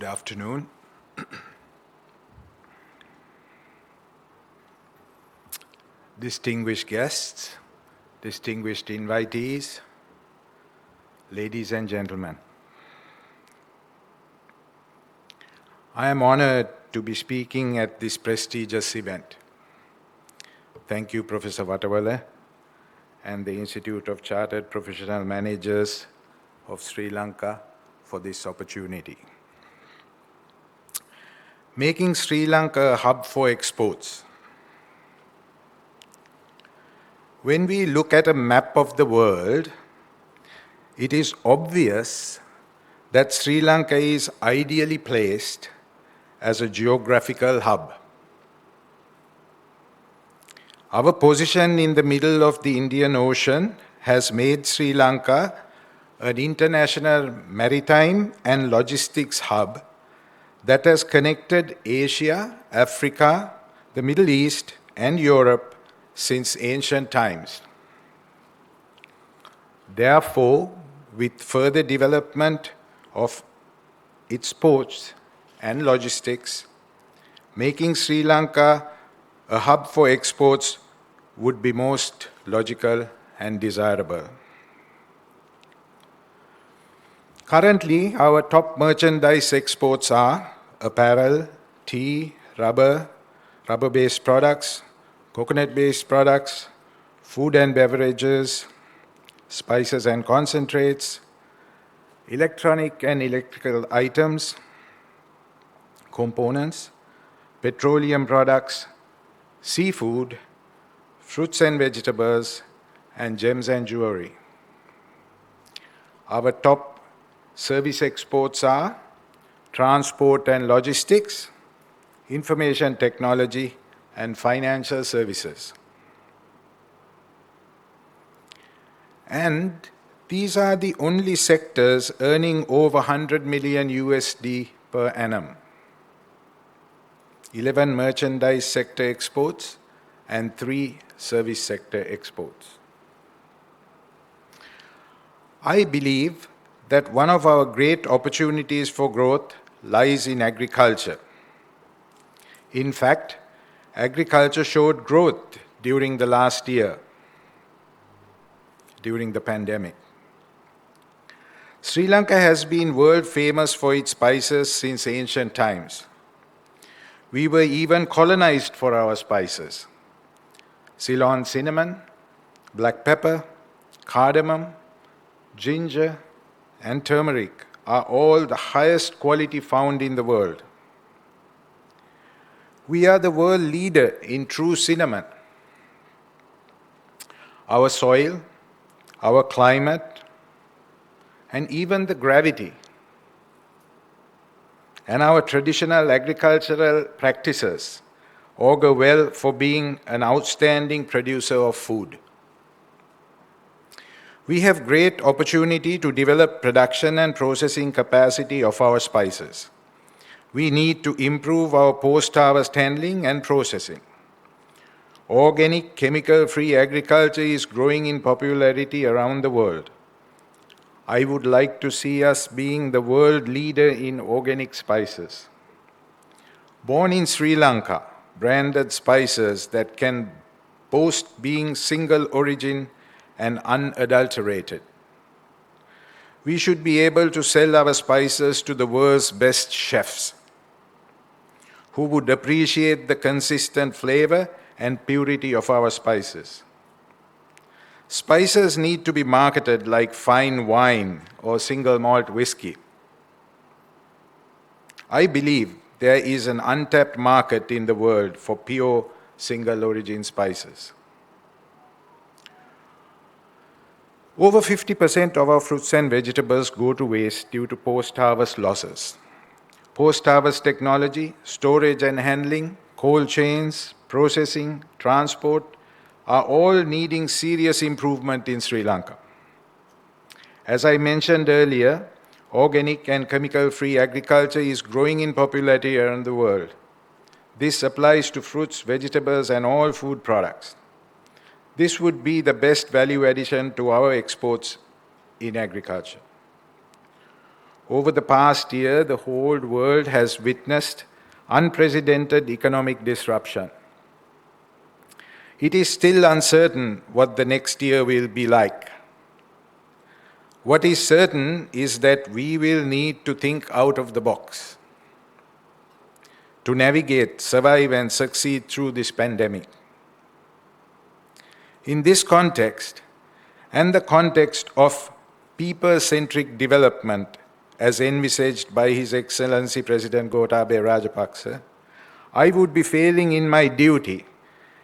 afternoon. Distinguished guests, distinguished invitees, ladies and gentlemen. I am honored to be speaking at this prestigious event. Thank you, Professor Watawala and the Institute of Chartered Professional Managers of Sri Lanka for this opportunity. Making Sri Lanka a hub for exports. When we look at a map of the world, it is obvious that Sri Lanka is ideally placed as a geographical hub. Our position in the middle of the Indian Ocean has made Sri Lanka an international maritime and logistics hub that has connected Asia, Africa, the Middle East, and Europe since ancient times. Therefore, with further development of its ports and logistics, making Sri Lanka a hub for exports would be most logical and desirable. Currently, our top merchandise exports are apparel, tea, rubber-based products, coconut-based products, food and beverages, spices and concentrates, electronic and electrical items, components, petroleum products, seafood, fruits and vegetables, and gems and jewelry. Our top service exports are transport and logistics, information technology, and financial services. And these are the only sectors earning over 100 million USD per annum. 11 merchandise sector exports and 3 service sector exports. I believe that one of our great opportunities for growth lies in agriculture. In fact, agriculture showed growth during the last year, during the pandemic. Sri Lanka has been world famous for its spices since ancient times. We were even colonized for our spices. Ceylon cinnamon, black pepper, cardamom, ginger, and turmeric are all the highest quality found in the world. We are the world leader in true cinnamon. Our soil, our climate, and even the gravity, and our traditional agricultural practices augur well for being an outstanding producer of food. We have great opportunity to develop production and processing capacity of our spices. We need to improve our post-harvest handling and processing. Organic, chemical-free agriculture is growing in popularity around the world. I would like to see us being the world leader in organic spices. Born in Sri Lanka, branded spices that can boast being single origin and unadulterated. We should be able to sell our spices to the world's best chefs who would appreciate the consistent flavor and purity of our spices. Spices need to be marketed like fine wine or single malt whiskey. I believe there is an untapped market in the world for pure single origin spices. Over 50% of our fruits and vegetables go to waste due to post-harvest losses. Post-harvest technology, storage and handling, cold chains, processing, transport are all needing serious improvement in Sri Lanka. As I mentioned earlier, organic and chemical-free agriculture is growing in popularity around the world. This applies to fruits, vegetables, and all food products. This would be the best value addition to our exports in agriculture. Over the past year, the whole world has witnessed unprecedented economic disruption. It is still uncertain what the next year will be like. What is certain is that we will need to think out of the box to navigate, survive, and succeed through this pandemic. In this context, and the context of people-centric development as envisaged by His Excellency President Gotabaya Rajapaksa, I would be failing in my duty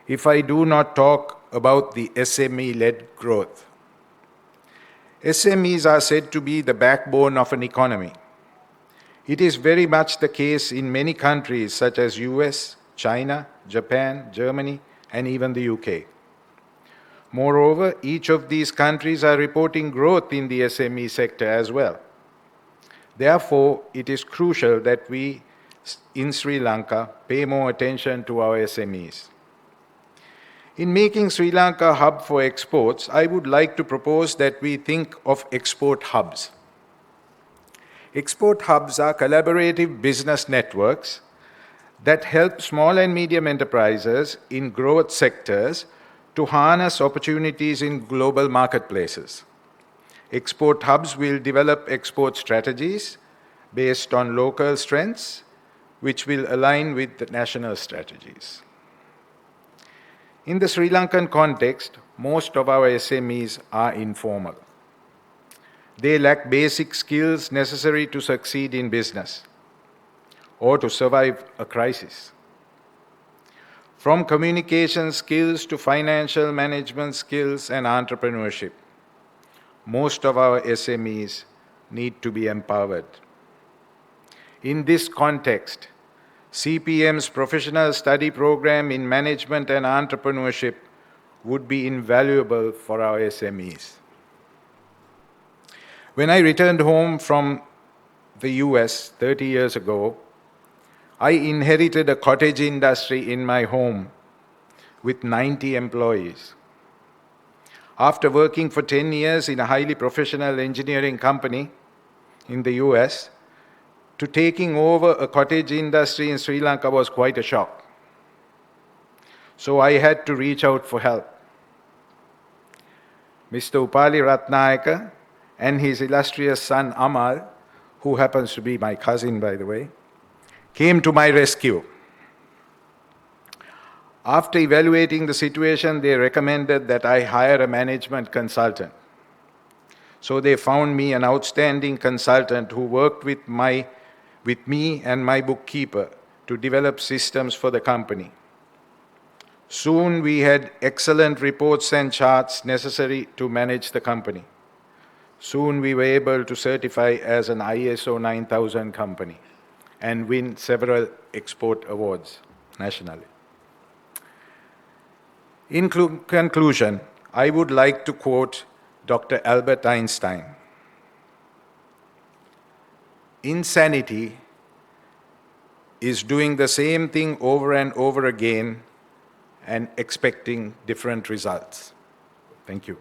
if I do not talk about the SME-led growth. SMEs are said to be the backbone of an economy. It is very much the case in many countries such as US, China, Japan, Germany, and even the UK. Moreover, each of these countries are reporting growth in the SME sector as well. Therefore, it is crucial that we in Sri Lanka pay more attention to our SMEs. In making Sri Lanka a hub for exports, I would like to propose that we think of export hubs. Export hubs are collaborative business networks that help small and medium enterprises in growth sectors to harness opportunities in global marketplaces. Export hubs will develop export strategies based on local strengths, which will align with the national strategies. In the Sri Lankan context, most of our SMEs are informal. They lack basic skills necessary to succeed in business or to survive a crisis. From communication skills to financial management skills and entrepreneurship, most of our SMEs need to be empowered. In this context, CPM's professional study program in management and entrepreneurship would be invaluable for our SMEs. When I returned home from the US 30 years ago, I inherited a cottage industry in my home with 90 employees. After working for 10 years in a highly professional engineering company in the US, to taking over a cottage industry in Sri Lanka was quite a shock. So I had to reach out for help. Mr. Upali Ratnayaka and his illustrious son Amal, who happens to be my cousin by the way, came to my rescue. After evaluating the situation, they recommended that I hire a management consultant. So they found me an outstanding consultant who worked with me and my bookkeeper to develop systems for the company. Soon we had excellent reports and charts necessary to manage the company. Soon we were able to certify as an ISO 9000 company and win several export awards nationally. In conclusion, I would like to quote Dr. Albert Einstein. Insanity is doing the same thing over and over again and expecting different results. Thank you.